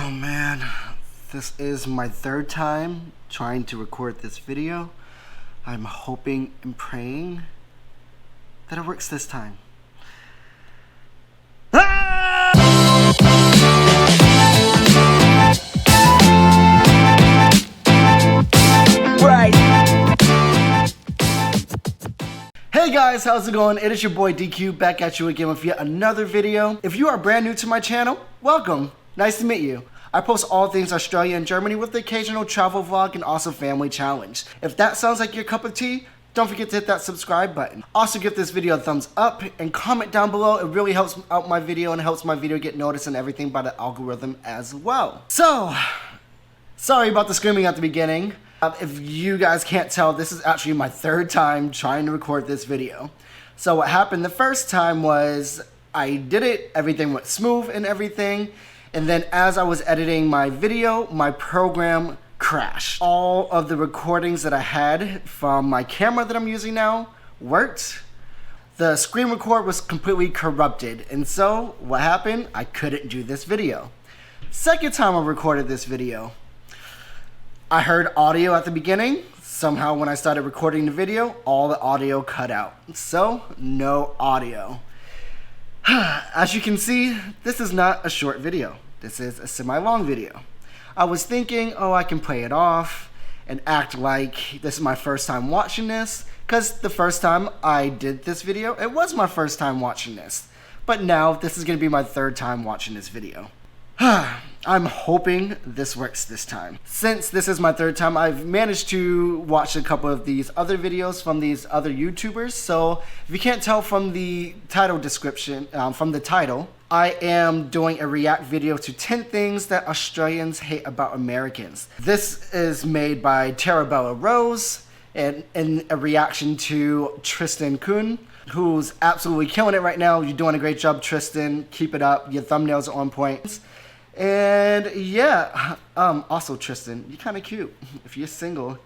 Oh man, this is my third time trying to record this video. I'm hoping and praying that it works this time. Hey guys, how's it going? It is your boy DQ back at you again with yet another video. If you are brand new to my channel, welcome. Nice to meet you. I post all things Australia and Germany with the occasional travel vlog and also family challenge. If that sounds like your cup of tea, don't forget to hit that subscribe button. Also give this video a thumbs up and comment down below. It really helps out my video and helps my video get noticed and everything by the algorithm as well. So, sorry about the screaming at the beginning. If you guys can't tell, this is actually my third time trying to record this video. So what happened the first time was I did it, everything went smooth and everything, and then as I was editing my video, my program crashed. All of the recordings that I had from my camera that I'm using now worked. The screen record was completely corrupted, and so what happened? I couldn't do this video. Second time I recorded this video, I heard audio at the beginning. Somehow when I started recording the video, all the audio cut out. So, no audio. As you can see, this is not a short video. This is a semi-long video. I was thinking, oh, I can play it off and act like this is my first time watching this, because the first time I did this video, it was my first time watching this. But now, this is going to be my third time watching this video. I'm hoping this works this time. Since this is my third time, I've managed to watch a couple of these other videos from these other YouTubers. So if you can't tell from the title description, from the title, I am doing a react video to 10 things that Australians hate about Americans. This is made by Bella Rose and in a reaction to Tristan Kun, who's absolutely killing it right now. You're doing a great job, Tristan. Keep it up. Your thumbnails are on point. And yeah, also Tristan, you're kind of cute. If you're single.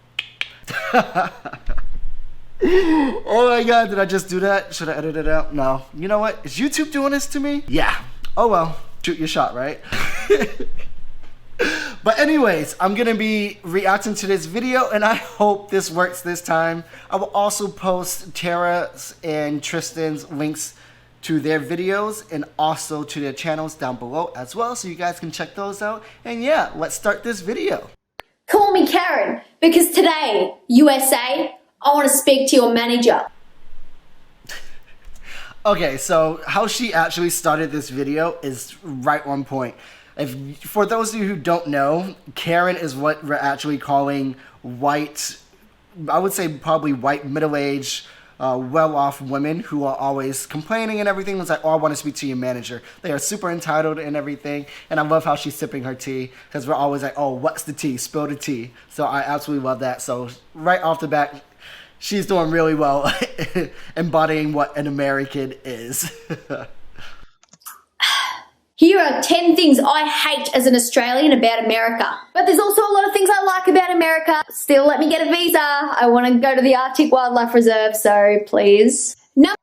Oh my god, did I just do that? Should I edit it out? No. You know what? Is YouTube doing this to me? Yeah. Oh well, shoot your shot, right? But anyways, I'm gonna be reacting to this video and I hope this works this time. I will also post Tara's and Tristan's links to their videos and also to their channels down below as well, so you guys can check those out. And yeah, let's start this video. Call me Karen, because today, USA, I want to speak to your manager. Okay, so how she actually started this video is right on point. For those of you who don't know, Karen is what we're actually calling white, I would say probably white middle-aged, well-off women who are always complaining and everything. It's like, oh, I want to speak to your manager. They are super entitled and everything. And I love how she's sipping her tea, because we're always like, oh, what's the tea? Spill the tea. So I absolutely love that. So right off the bat, she's doing really well embodying what an American is. Here are 10 things I hate as an Australian about America. But there's also a lot of things I like about America. Still, let me get a visa. I want to go to the Arctic Wildlife Reserve, so please. No.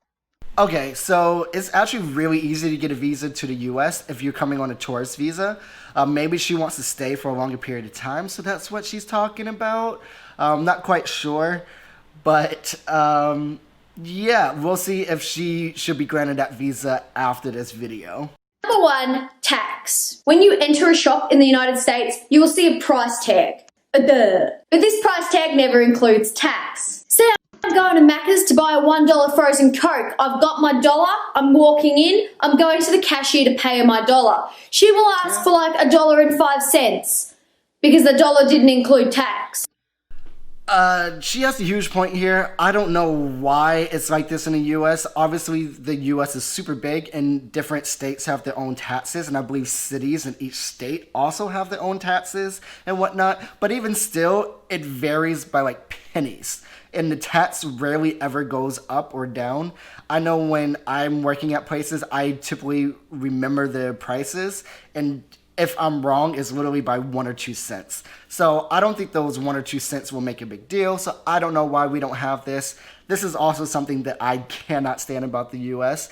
Okay, so it's actually really easy to get a visa to the US if you're coming on a tourist visa. Maybe she wants to stay for a longer period of time, so that's what she's talking about. Not quite sure, but yeah, we'll see if she should be granted that visa after this video. Number 1, tax. When you enter a shop in the United States, you will see a price tag. But this price tag never includes tax. Say I'm going to Macca's to buy a $1 frozen Coke. I've got my dollar, I'm walking in, I'm going to the cashier to pay her my dollar. She will ask for like $1.05 because the dollar didn't include tax. She has a huge point here. I don't know why it's like this in the US. Obviously, the US is super big and different states have their own taxes, and I believe cities in each state also have their own taxes and whatnot. But even still, it varies by like pennies, and the tax rarely ever goes up or down. I know when I'm working at places, I typically remember the prices, and if I'm wrong, is literally by 1 or 2 cents. So I don't think those 1 or 2 cents will make a big deal. So I don't know why we don't have this. This is also something that I cannot stand about the US.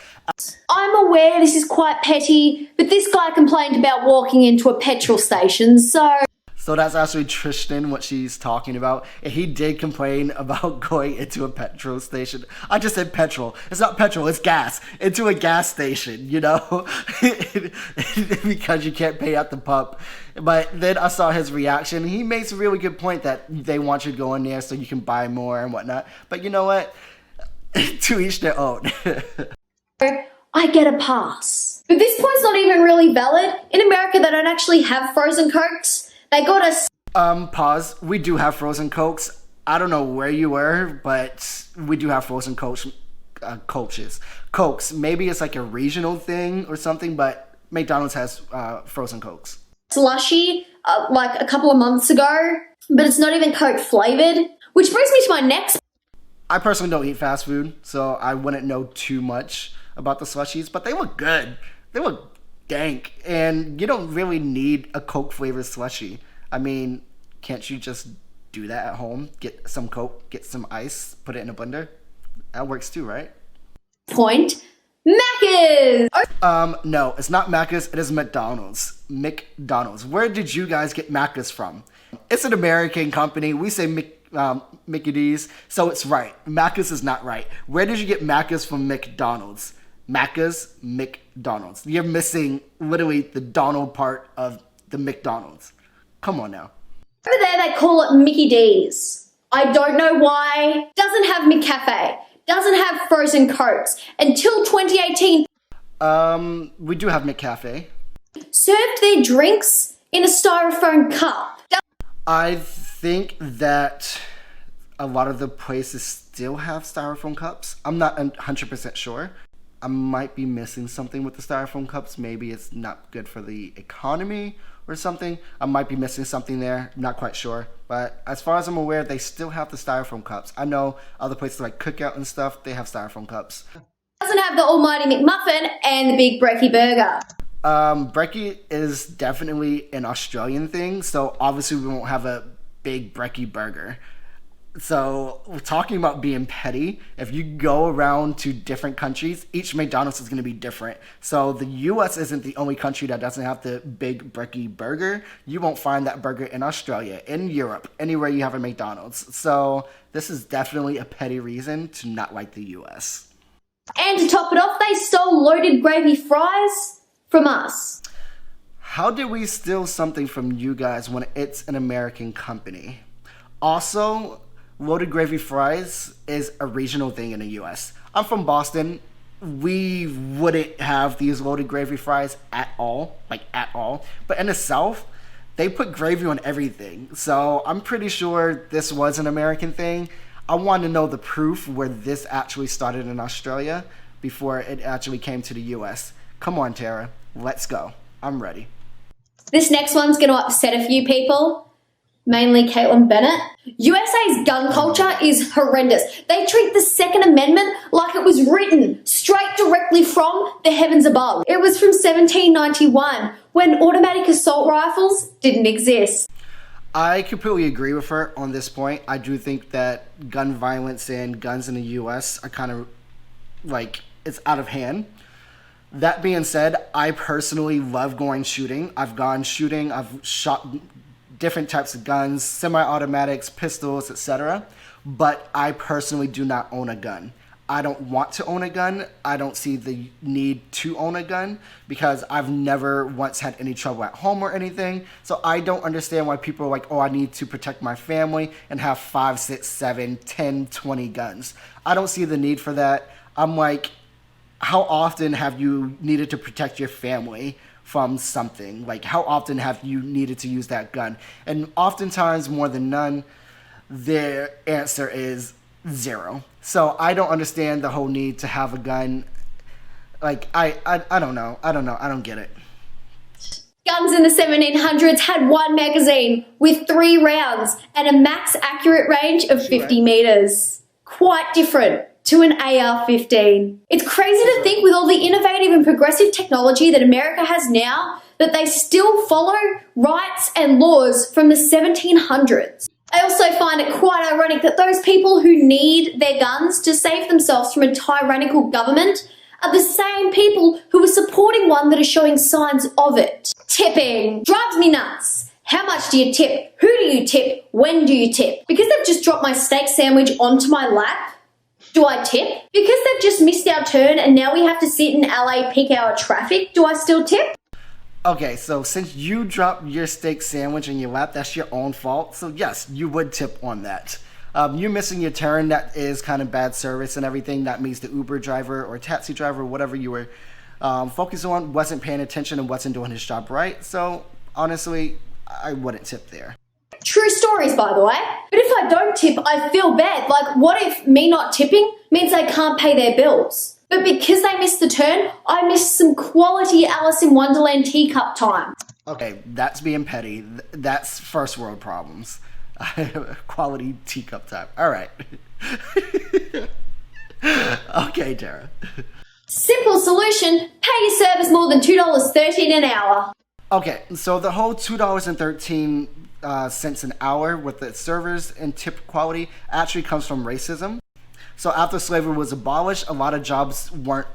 I'm aware this is quite petty, but this guy complained about walking into a petrol station, So that's actually Tristan, what she's talking about. And he did complain about going into a petrol station. I just said petrol. It's not petrol, it's gas. Into a gas station, you know? Because you can't pay at the pump. But then I saw his reaction. He makes a really good point that they want you to go in there so you can buy more and whatnot. But you know what? To each their own. I get a pass. But this point's not even really valid. In America, they don't actually have frozen Cokes. They got us. Pause. We do have frozen Cokes. I don't know where you were, but we do have frozen Cokes. Cokes. Maybe it's like a regional thing or something, but McDonald's has frozen Cokes. Slushy, like a couple of months ago, but it's not even Coke flavored. Which brings me to my next. I personally don't eat fast food, so I wouldn't know too much about the slushies, but they look good. They look dank, and you don't really need a Coke flavored slushie. I mean, can't you just do that at home? Get some Coke, get some ice, put it in a blender. That works too, right? Point. Macca's. No, it's not Macca's, it is McDonald's. McDonald's. Where did you guys get Macca's from? It's an American company. We say Mickey D's, so it's right. Macca's is not right. Where did you get Macca's from? McDonald's. Macca's, McDonald's. You're missing literally the Donald part of the McDonald's. Come on now. Over there, they call it Mickey D's. I don't know why. Doesn't have McCafe. Doesn't have frozen Cokes. Until 2018. We do have McCafe. Served their drinks in a styrofoam cup. I think that a lot of the places still have styrofoam cups. I'm not 100% sure. I might be missing something with the styrofoam cups. Maybe it's not good for the economy or something. I might be missing something there. I'm not quite sure. But as far as I'm aware, they still have the styrofoam cups. I know other places like Cookout and stuff, they have styrofoam cups. Doesn't have the almighty McMuffin and the big brekkie burger. Brekkie is definitely an Australian thing, so obviously we won't have a big brekkie burger. So we're talking about being petty. If you go around to different countries, each McDonald's is going to be different. So the US isn't the only country that doesn't have the big brekkie burger. You won't find that burger in Australia, in Europe, anywhere you have a McDonald's. So this is definitely a petty reason to not like the US. And to top it off, they stole loaded gravy fries from us. How did we steal something from you guys when it's an American company? Also, loaded gravy fries is a regional thing in the US. I'm from Boston. We wouldn't have these loaded gravy fries at all, like at all. But in the South, they put gravy on everything. So I'm pretty sure this was an American thing. I want to know the proof where this actually started in Australia before it actually came to the US. Come on, Tara, let's go. I'm ready. This next one's going to upset a few people, mainly Caitlin Bennett. USA's gun culture is horrendous. They treat the Second Amendment like it was written straight directly from the heavens above. It was from 1791, when automatic assault rifles didn't exist. I completely agree with her on this point. I do think that gun violence and guns in the US are kind of like, it's out of hand. That being said, I personally love going shooting. I've gone shooting, I've shot different types of guns, semi-automatics, pistols, etc. But I personally do not own a gun. I don't want to own a gun. I don't see the need to own a gun because I've never once had any trouble at home or anything. So I don't understand why people are like, oh, I need to protect my family and have 5, 6, 7, 10, 20 guns. I don't see the need for that. I'm like, how often have you needed to protect your family from something? Like, how often have you needed to use that gun? And oftentimes, more than none, their answer is 0. So I don't understand the whole need to have a gun. Like, I don't know. I don't get it. Guns in the 1700s had one magazine with 3 rounds and a max accurate range of 50 meters. Quite different to an AR-15. It's crazy to think with all the innovative and progressive technology that America has now, that they still follow rights and laws from the 1700s. I also find it quite ironic that those people who need their guns to save themselves from a tyrannical government are the same people who are supporting one that is showing signs of it. Tipping drives me nuts. How much do you tip? Who do you tip? When do you tip? Because they've just dropped my steak sandwich onto my lap, do I tip? Because they've just missed our turn and now we have to sit in LA peak hour traffic, do I still tip? Okay, so since you dropped your steak sandwich in your lap, that's your own fault. So yes, you would tip on that. You missing your turn, that is kind of bad service and everything. That means the Uber driver or taxi driver, whatever you were focused on, wasn't paying attention and wasn't doing his job right. So honestly, I wouldn't tip there. True stories, by the way. But if I don't tip, I feel bad. Like, what if me not tipping means they can't pay their bills? But because they missed the turn, I missed some quality Alice in Wonderland teacup time. Okay, that's being petty. That's first world problems. Quality teacup time. All right. Okay, Tara. Simple solution, pay your servers more than $2.13 an hour. Okay, so the whole $2.13 an hour with the servers and tip quality actually comes from racism. So after slavery was abolished, a lot of jobs weren't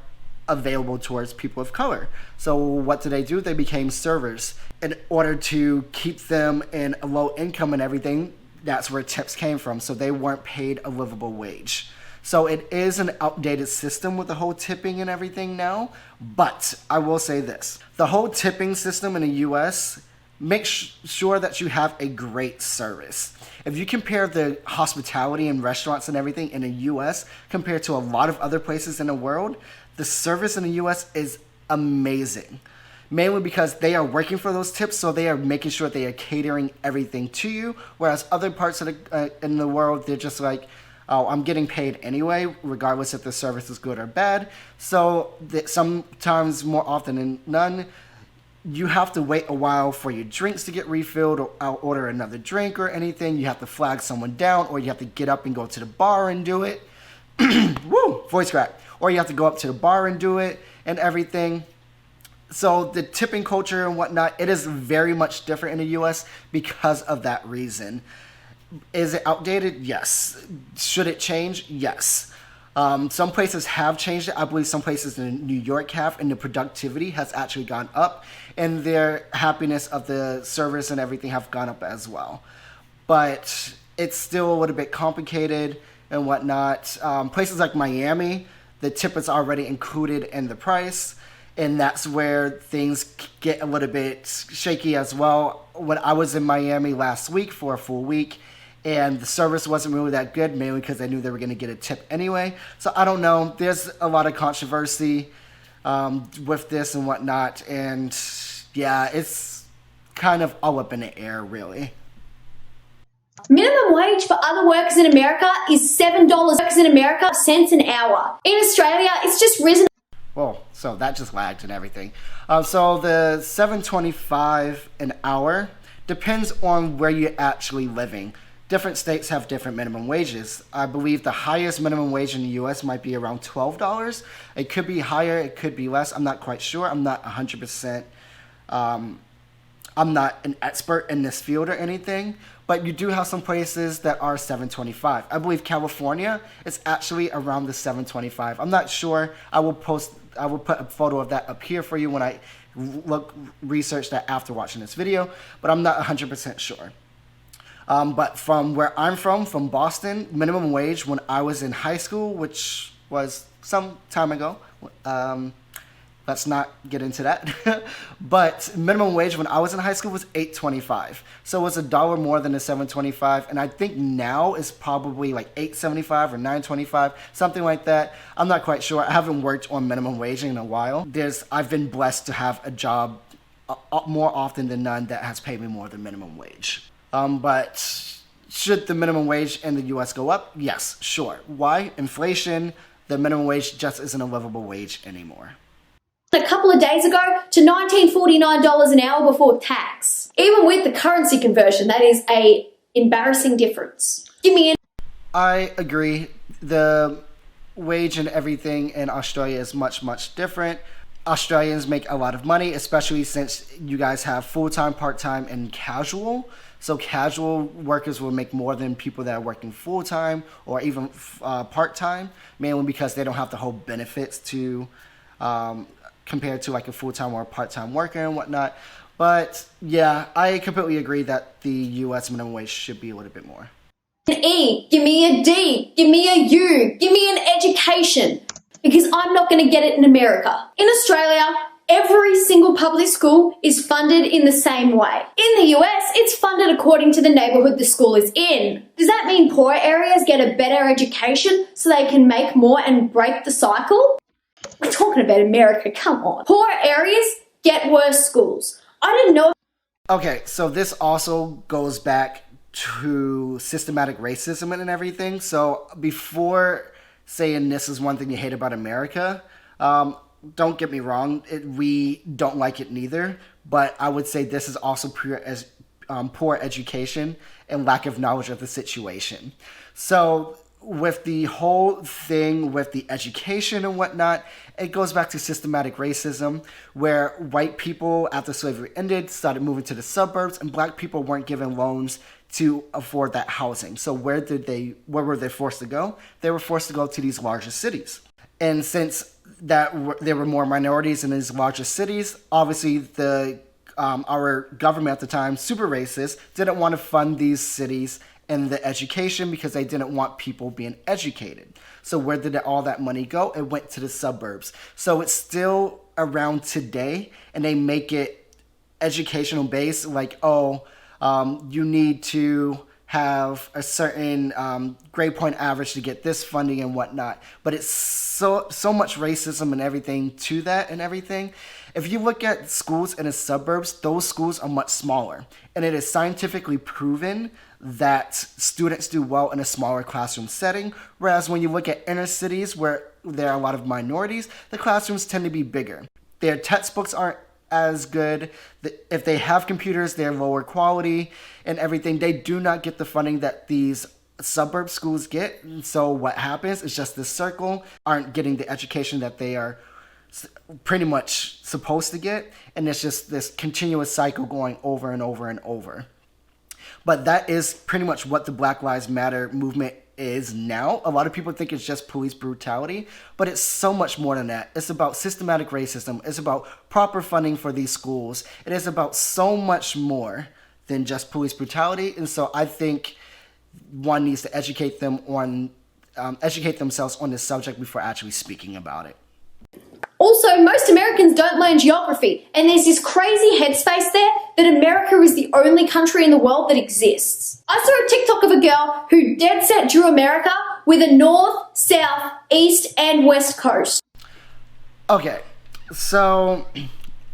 available towards people of color. So what did? They became servers. In order to keep them in a low income and everything, that's where tips came from. So they weren't paid a livable wage. So it is an outdated system with the whole tipping and everything now. But I will say this. The whole tipping system in the US, make sure that you have a great service. If you compare the hospitality and restaurants and everything in the US compared to a lot of other places in the world, the service in the US is amazing. Mainly because they are working for those tips, so they are making sure they are catering everything to you. Whereas other parts of in the world, they're just like, oh, I'm getting paid anyway, regardless if the service is good or bad. So sometimes, more often than none, you have to wait a while for your drinks to get refilled, or I'll order another drink or anything. You have to flag someone down, or you have to get up and go to the bar and do it. Woo, voice crack. Or you have to go up to the bar and do it and everything. So the tipping culture and whatnot, it is very much different in the US because of that reason. Is it outdated? Yes. Should it change? Yes. Some places have changed it. I believe some places in New York have, and the productivity has actually gone up, and their happiness of the service and everything have gone up as well. But it's still a little bit complicated and whatnot. Places like Miami, the tip is already included in the price, and that's where things get a little bit shaky as well. When I was in Miami last week for a full week, and the service wasn't really that good, mainly because I knew they were going to get a tip anyway. So I don't know. There's a lot of controversy with this and whatnot. And yeah, it's kind of all up in the air, really. Minimum wage for other workers in America is $7 an hour. In Australia, it's just risen. Well, so that just lagged and everything. So the $7.25 an hour depends on where you're actually living. Different states have different minimum wages. I believe the highest minimum wage in the US might be around $12. It could be higher, it could be less. I'm not quite sure. I'm not 100%. I'm not an expert in this field or anything, but you do have some places that are $7.25. I believe California is actually around the $7.25. I'm not sure. I will put a photo of that up here for you when I research that after watching this video, but I'm not 100% sure. But from where I'm from Boston, minimum wage when I was in high school, which was some time ago, let's not get into that. But minimum wage when I was in high school was $8.25. So it was $1 more than the $7.25. And I think now is probably like $8.75 or $9.25, something like that. I'm not quite sure. I haven't worked on minimum wage in a while. I've been blessed to have a job more often than none that has paid me more than minimum wage. But should the minimum wage in the US go up? Yes, sure. Why? Inflation. The minimum wage just isn't a livable wage anymore. A couple of days ago to $19.49 an hour before tax. Even with the currency conversion, that is a embarrassing difference. Give me an... I agree. The wage and everything in Australia is much, much different. Australians make a lot of money, especially since you guys have full-time, part-time, and casual. So casual workers will make more than people that are working full-time or even part-time, mainly because they don't have the whole benefits to compared to like a full-time or part-time worker and whatnot. But yeah, I completely agree that the U.S. minimum wage should be a little bit more. An E, give me a D, give me a U, give me an education, because I'm not going to get it in America. In Australia, every single public school is funded in the same way. In the US, it's funded according to the neighborhood the school is in. Does that mean poor areas get a better education so they can make more and break the cycle? We're talking about America, come on. Poor areas get worse schools. I didn't know. Okay, so this also goes back to systematic racism and everything. So before saying this is one thing you hate about America, don't get me wrong, we don't like it neither, but I would say this is also poor education and lack of knowledge of the situation. So with the whole thing with the education and whatnot, it goes back to systematic racism, where white people, after slavery ended, started moving to the suburbs, and black people weren't given loans to afford that housing. So where were they forced to go? They were forced to go to these larger cities. And since there were more minorities in these larger cities, obviously our government at the time, super racist, didn't want to fund these cities in the education because they didn't want people being educated. So where did all that money go? It went to the suburbs. So it's still around today, and they make it educational based, like, you need to have a certain grade point average to get this funding and whatnot. But it's so much racism and everything to that and everything. If you look at schools in the suburbs, those schools are much smaller. And it is scientifically proven that students do well in a smaller classroom setting. Whereas when you look at inner cities where there are a lot of minorities, the classrooms tend to be bigger. Their textbooks aren't as good. If they have computers, they're lower quality and everything. They do not get the funding that these suburb schools get. So what happens is just this circle, aren't getting the education that they are pretty much supposed to get. And it's just this continuous cycle going over and over and over. But that is pretty much what the Black Lives Matter movement is now. A lot of people think it's just police brutality, but it's so much more than that. It's about systematic racism. It's about proper funding for these schools. It is about so much more than just police brutality. And so I think one needs to educate themselves on this subject before actually speaking about it. Also, most Americans don't learn geography, and there's this crazy headspace there that America is the only country in the world that exists. I saw a TikTok of a girl who dead set drew America with a north, south, east, and west coast. Okay, so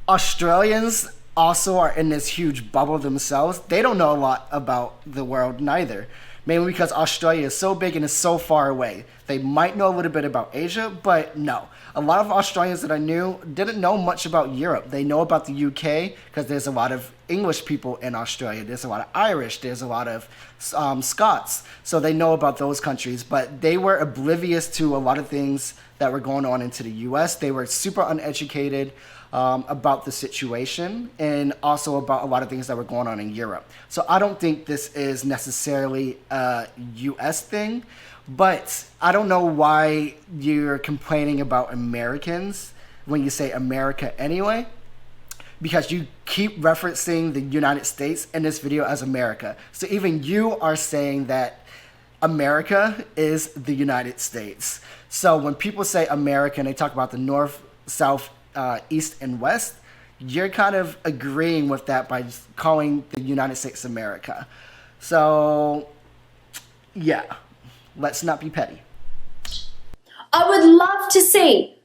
Australians also are in this huge bubble themselves. They don't know a lot about the world neither. Mainly because Australia is so big and is so far away. They might know a little bit about Asia, but no. A lot of Australians that I knew didn't know much about Europe. They know about the UK because there's a lot of English people in Australia. There's a lot of Irish. There's a lot of Scots. So they know about those countries, but they were oblivious to a lot of things that were going on into the US. They were super uneducated about the situation and also about a lot of things that were going on in Europe. So I don't think this is necessarily a US thing, but I don't know why you're complaining about Americans when you say America anyway, because you keep referencing the United States in this video as America. So even you are saying that America is the United States. So when people say America and they talk about the North, South, East and West, you're kind of agreeing with that by just calling the United States America. So yeah, let's not be petty. I would love to see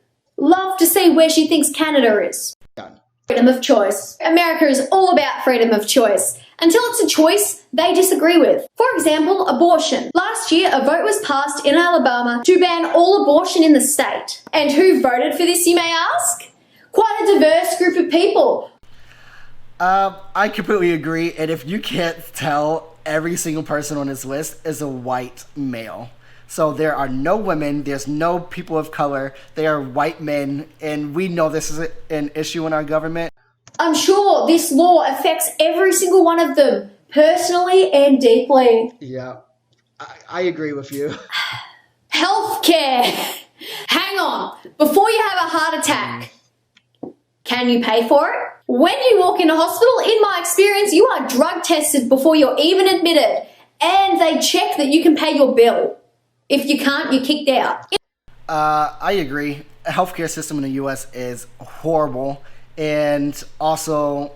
where she thinks Canada is. Done. Freedom of choice. America is all about freedom of choice. Until it's a choice they disagree with. For example, abortion. Last year, a vote was passed in Alabama to ban all abortion in the state. And who voted for this, you may ask? Quite a diverse group of people. I completely agree. And if you can't tell, every single person on this list is a white male. So there are no women, there's no people of color, they are white men, and we know this is an issue in our government. I'm sure this law affects every single one of them, personally and deeply. Yeah, I agree with you. Healthcare. Hang on. Before you have a heart attack, can you pay for it? When you walk into hospital, in my experience, you are drug tested before you're even admitted, and they check that you can pay your bill. If you can't, you're kicked out. I agree. The healthcare system in the U.S. is horrible, and also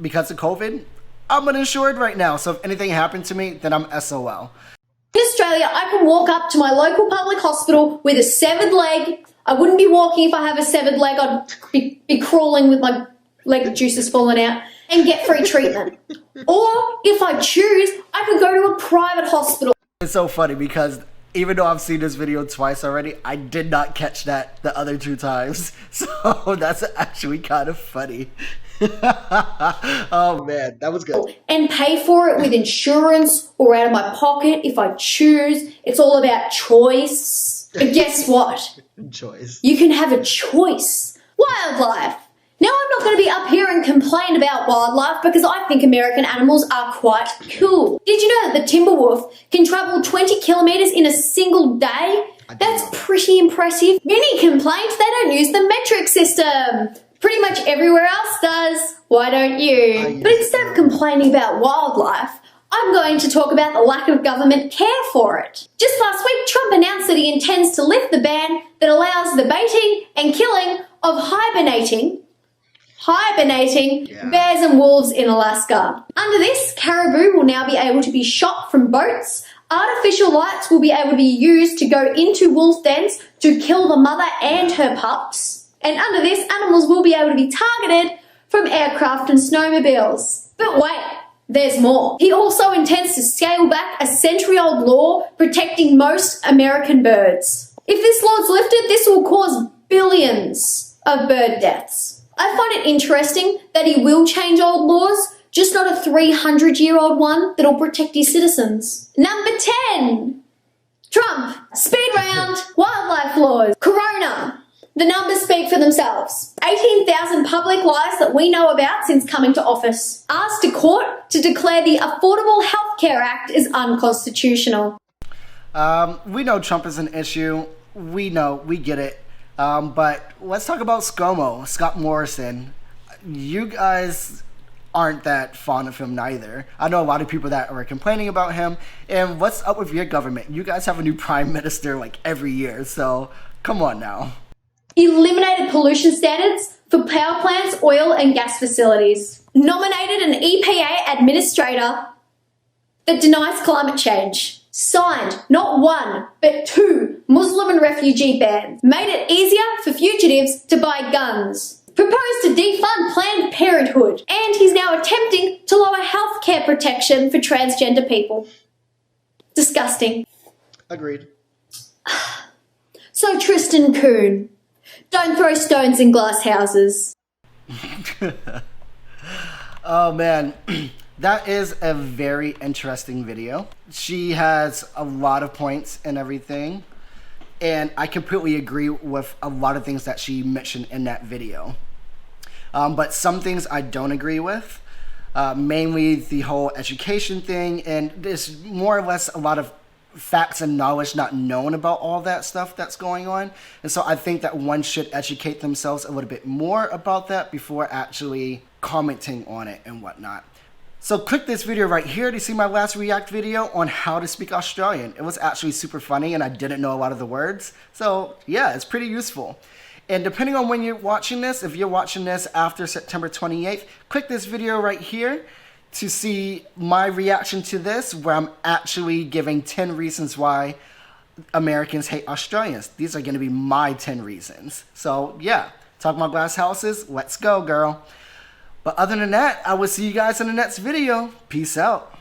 because of COVID, I'm uninsured right now. So if anything happened to me, then I'm SOL. In Australia, I can walk up to my local public hospital with a severed leg. I wouldn't be walking if I have a severed leg. I'd be crawling with my leg juices falling out and get free treatment. Or if I choose, I could go to a private hospital. It's so funny because even though I've seen this video twice already, I did not catch that the other 2 times. So that's actually kind of funny. Oh man, that was good. And pay for it with insurance or out of my pocket if I choose. It's all about choice. But guess what? Choice. You can have a choice. Wildlife. Now, I'm not going to be up here and complain about wildlife because I think American animals are quite cool. Did you know that the timber wolf can travel 20 kilometers in a single day? That's pretty impressive. Many complained they don't use the metric system. Pretty much everywhere else does. Why don't you? But instead of complaining about wildlife, I'm going to talk about the lack of government care for it. Just last week, Trump announced that he intends to lift the ban that allows the baiting and killing of hibernating bears and wolves in Alaska. Under this, caribou will now be able to be shot from boats. Artificial lights will be able to be used to go into wolf dens to kill the mother and her pups. And under this, animals will be able to be targeted from aircraft and snowmobiles. But wait, there's more. He also intends to scale back a century-old law protecting most American birds. If this law's lifted, this will cause billions of bird deaths. I find it interesting that he will change old laws, just not a 300-year-old one that'll protect his citizens. Number 10. Trump. Speed round. Wildlife laws. Corona. The numbers speak for themselves. 18,000 public lies that we know about since coming to office. Asked a court to declare the Affordable Health Care Act is unconstitutional. We know Trump is an issue. We get it. But let's talk about ScoMo, Scott Morrison. You guys aren't that fond of him neither. I know a lot of people that are complaining about him. And what's up with your government? You guys have a new prime minister like every year, so come on now. Eliminated pollution standards for power plants, oil and gas facilities. Nominated an EPA administrator that denies climate change. Signed not 1, but 2 Muslim and refugee bans. Made it easier for fugitives to buy guns. Proposed to defund Planned Parenthood. And he's now attempting to lower healthcare protection for transgender people. Disgusting. Agreed. So Tristan Kuhn, don't throw stones in glass houses. Oh man. That is a very interesting video. She has a lot of points and everything. And I completely agree with a lot of things that she mentioned in that video. But some things I don't agree with. Mainly the whole education thing. And there's more or less a lot of facts and knowledge not known about all that stuff that's going on. And so I think that one should educate themselves a little bit more about that before actually commenting on it and whatnot. So click this video right here to see my last react video on how to speak Australian. It was actually super funny and I didn't know a lot of the words. So yeah, it's pretty useful. And depending on when you're watching this, if you're watching this after September 28th, click this video right here to see my reaction to this, where I'm actually giving 10 reasons why Americans hate Australians. These are gonna be my 10 reasons. So yeah, talking about glass houses, let's go girl. But other than that, I will see you guys in the next video. Peace out.